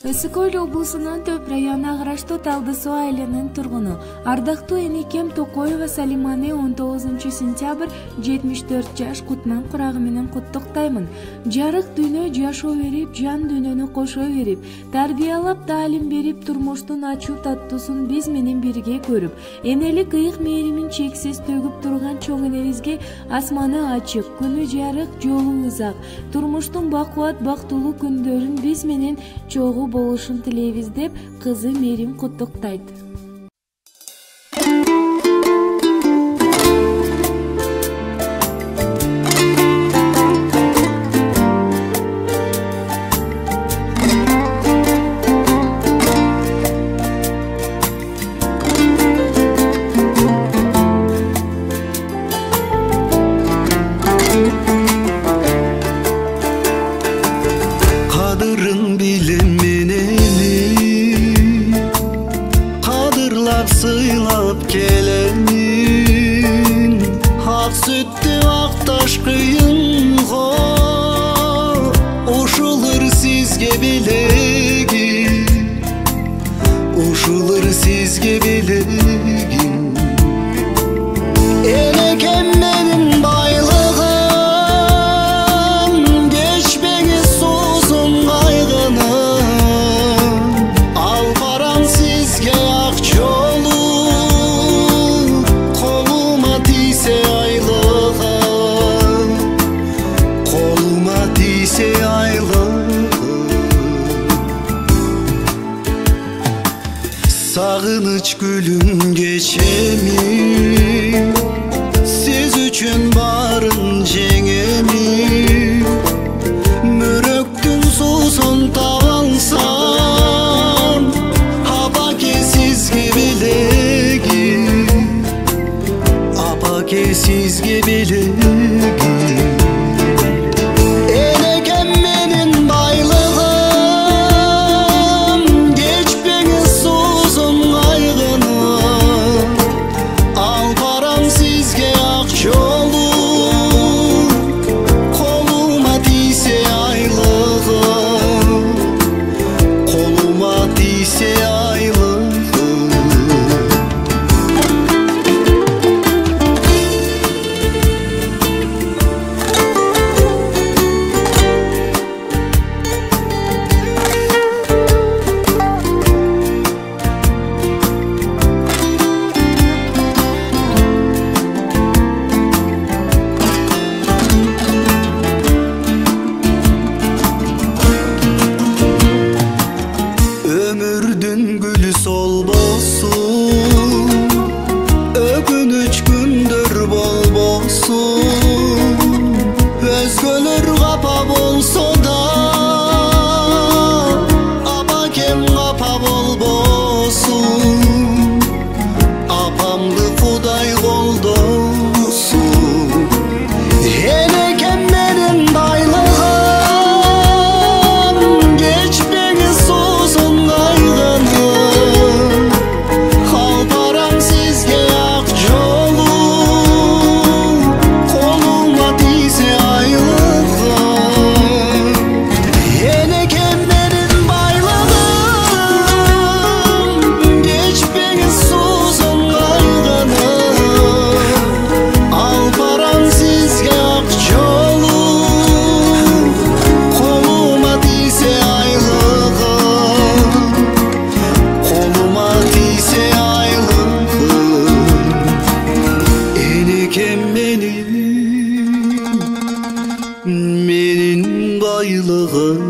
Ысык-Көл облусунун Төп районуна караштуу Талдысуу айылынын тургуну ардактуу энекем Токоева Салиманы 19 сентябрь 74 жаш кутман курагы менен куттуктаймын. Жарык дүйнө жашоо берип, жан дүйнөнү кошо берип, тарбиялап, таалим берип, турмуштун ачуу таттуусун биз менен бирге көрүп, энелик ыйык мээримин чексиз төгүп турган чоң энебизге асманы ачык, күнү жарык, жолу узак, турмуштун бакубат, бактылуу күндөрүн биз менен чогуу болушун тилейбиз деп кызы Мээрим куттуктайт. Kadırın bilim sıylap gelenin Hak süttü aktaş kıyınğa Uşulur sizge bilegin Uşulur sizge bilegin Elekem benim baylığım Geçmeniz suzun kaygını Al param sizge akço Sağınıç gülüm geçemi Siz üçün barın jengemi Müröktün susun tavalsam Apake sizge bilegin Apake sizge bilegin Ömürdün gülü solbosun Ögünüç gündür bol bolsun Özgölür kapa bolsa da Apakem kapa bol bolsun Apamdı fuday kol dolsun Enekem benim baylığım Geçmeniz suzun Menin baylığım